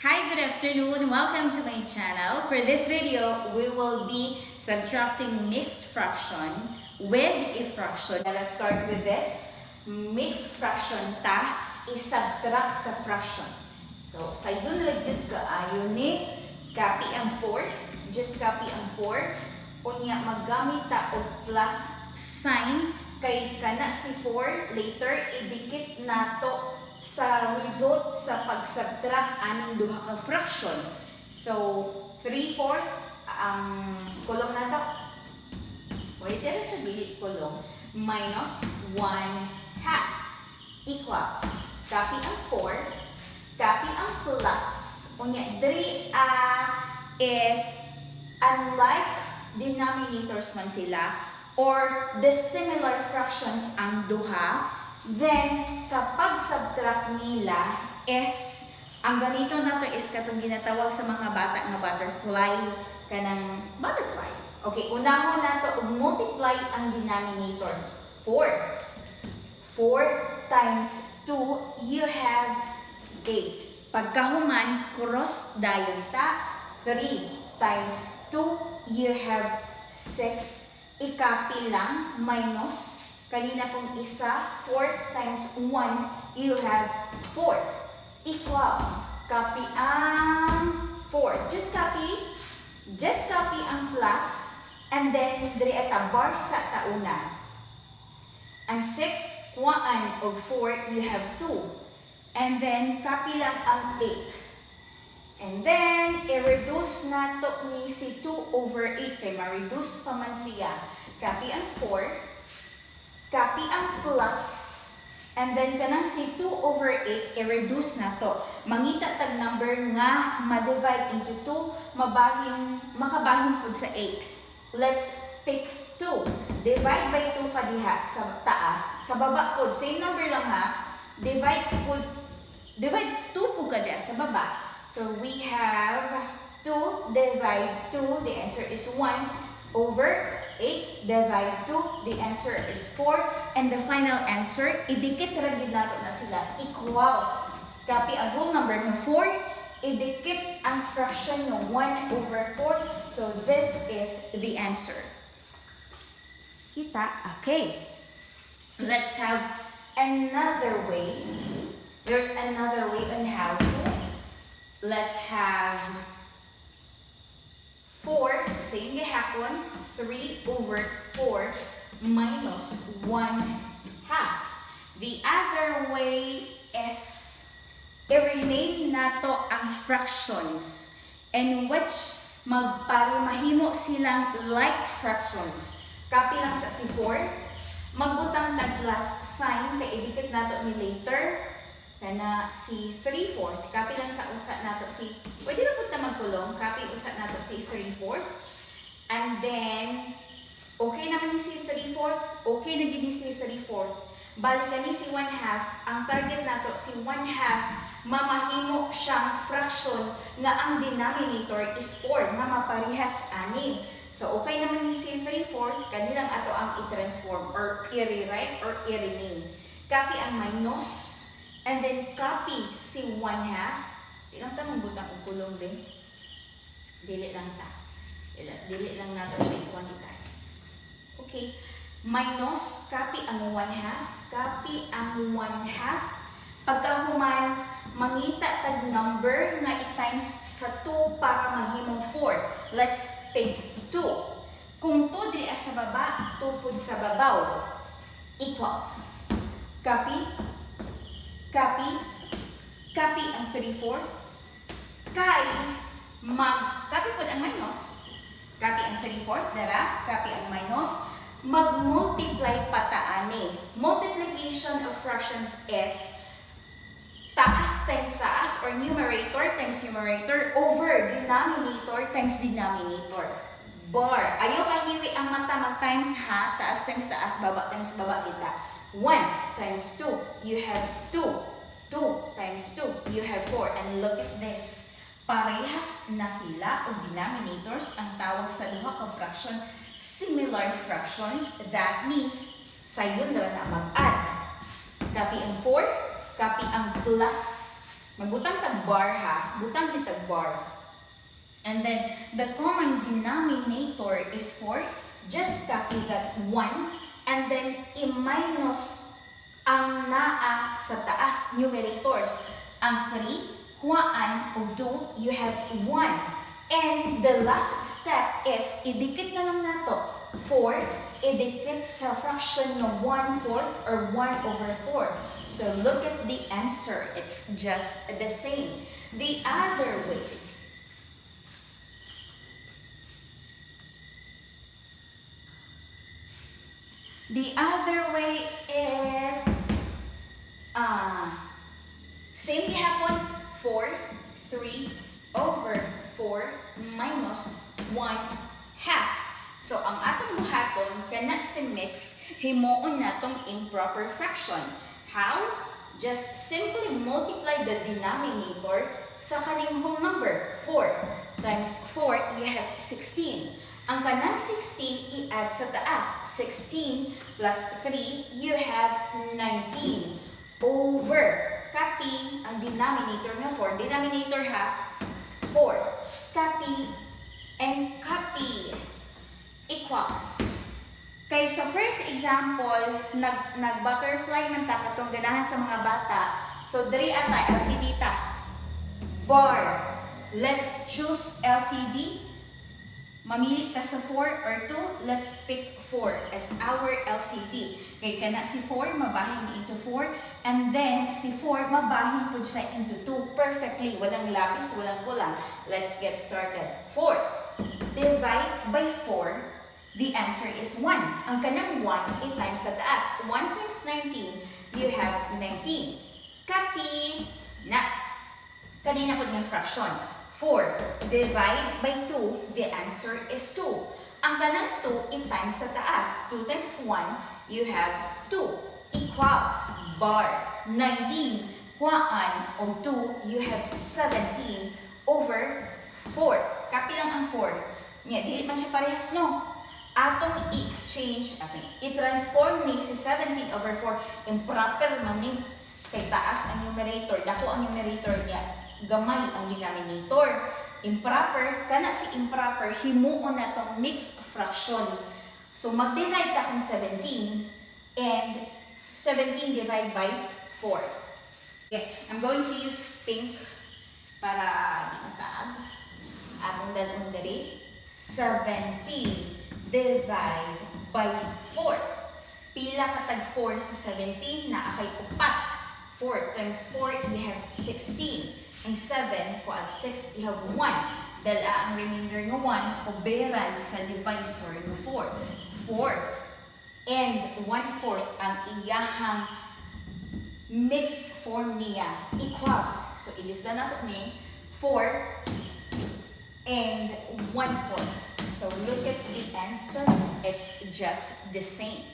Hi, good afternoon. Welcome to my channel. For this video, we will be subtracting mixed fraction with a fraction. Let's start with this. Mixed fraction ta, i-subtract sa fraction. So, sa yun lagid ka ayon ni copy ang 4. Just copy ang 4. Unya, maggamit ta og plus sign kay kana si 4. Later, idikit nato sa result sa pag-subtract aning duha ka fraction. So, 3/4 ang kolong nato. Wait, dito siya dili kolong. Minus 1/2 equals. Copy ang 4. Copy ang plus. Unya, dria is unlike denominators man sila or the similar fractions ang duha. Then, sa pag-subtract nila is, ang ganito na to is katong ginatawag sa mga bata nga butterfly, kanang butterfly. Okay, unahon na to, multiply ang denominators. 4. 4 times 2, you have 8. Pagkahuman, cross dayon ta. 3 times 2, you have 6. I-copy lang, minus kanina pong isa, 4 times 1, you have 4. Equals, copy ang 4. Just copy ang plus, and then, diri ata, bar sa tauna. Ang 6, 1, og 4, you have 2. And then, copy lang ang 8. And then, i-reduce na to ni si 2/8, kay ma-reduce pa man siya. Copy ang 4. Copy ang plus, and then kanang si 2/8, i-reduce na to. Mangita tag number nga ma-divide into 2, makabahin po sa 8. Let's pick 2. Divide by 2 pa diha sa taas. Sa baba po, same number lang ha. Divide 2 po ka diha sa baba. So we have 2 divide 2, the answer is 1/8 divide 2, the answer is 4. And the final answer, idikit ragid nato na sila, equals. Copy ang whole number ng 4, idikit ang fraction ng 1/4. So this is the answer. Kita? Okay. Let's have another way. There's another way on how to. Let's have 4, same gihapon, 3/4 minus 1/2. The other way is i-rename nato ang fractions in which mahimo silang like fractions. Copy lang sa si 4. Magbutang tag plus sign kay idikit nato ni later. Kana si 3/4, copy lang sa usa nato si, pwede na po na magkulong, copy usa nato si 3/4. And then, okay naman ni si 3/4, okay na din ni si 3/4. Balikan ni si 1/2, ang target nato si 1/2, mamahimo siyang fraction na ang denominator is 4, na maparihas 6. So, okay naman ni si 3/4, kanilang ato ang i-transform or i-rewrite or i-rename. Copy ang minus. And then, copy si 1/2. Di lang ta magbutang og kulong din. Dili lang ta. Dili lang nato siya i-quantize. Okay. Minus, copy ang 1/2. Copy ang 1/2. Pagkahuman, mangita tag number nga i-times sa 2 para mahimong 4. Let's take 2. Kung 2 diri sa baba, 2 pud sa babaw. Equals. Copy. Copy ang 3/4. Kay, copy po ang minus. Copy ang 3/4, dara. Copy ang minus. Mag-multiply pa taani. Multiplication of fractions is taas times taas or numerator times numerator over denominator times denominator. Bar. Ayaw kahiwi ang mata mag-times ha. Taas times taas, baba times baba kita. 1 times 2, you have 2. 2 times 2, you have 4. And look at this. Parehas na sila o denominators ang tawag sa duha ka fraction. Similar fractions. That means, sa yun na mag-add. Copy ang 4, copy ang plus. Butang tag bar ha, butang ni tag bar. And then the common denominator is 4. Just copy that 1 and then i-minus ang naa sa taas numerators. Ang 3, kuhaan o 2, you have 1. And the last step is idikit na lang nato. 4, idikit sa fraction ng 1/4 or 1/4. So look at the answer. It's just the same. The other way. The other way is same gihapon 4/3/4 minus 1/2. So ang atong buhaton kana si mix himuon natong improper fraction. How? Just simply multiply the denominator sa kaning whole number. 4 times 4 you have 16. Ang kanang 16 i-add sa taas. 16 plus 3 you have 19 over. Copy ang denominator na 4. Denominator ha, 4. Copy and copy equals. Kay sa first example, nag-butterfly man ta katong ganahan sa mga bata. So dria ta LCD ta. Bar. Let's choose LCD. Mamili ta sa 4 or 2. Let's pick 4 as our LCD. Kay kana si 4 mabahin into 4 and then si 4 mabahin pud siya into 2 perfectly. Walang lapis, walang kulang. Let's get started. 4 divide by 4. The answer is 1. Ang kanang 1 i-times sa taas. 1 times 19, you have 19. Copy na. Kanina po ng fraction. 4 divide by 2, the answer is 2. Ang kanang 2 i-times sa taas. 2 times 1, you have 2. Equals bar 19. Kuhaan o 2, you have 17 over 4. Copy lang ang 4. Yeah, dili man siya parehas, no? Atong i-exchange, i-transform ni si 17 over 4. Improper man ni. Kay taas ang numerator. Dako ang numerator niya. Gamay ang denominator. Improper, kana si improper, himuon na itong mixed fraction. So mag-divide ta kung 17 and 17 divide by 4. Okay, I'm going to use pink para di masaag. Atong dalawang dali. 17 divide by 4. Pila katag 4 sa 17 na akay upat. 4 times 4, you have 16. Ang 7, kung at 6, you have 1. Dala ang remainder ng 1, oberan sa divisor ng 4. 4 and 1/4 ang iyahang mixed form niya. Equals. So, ilista na ito ni 4 and 1/4. So look at the answer, it's just the same.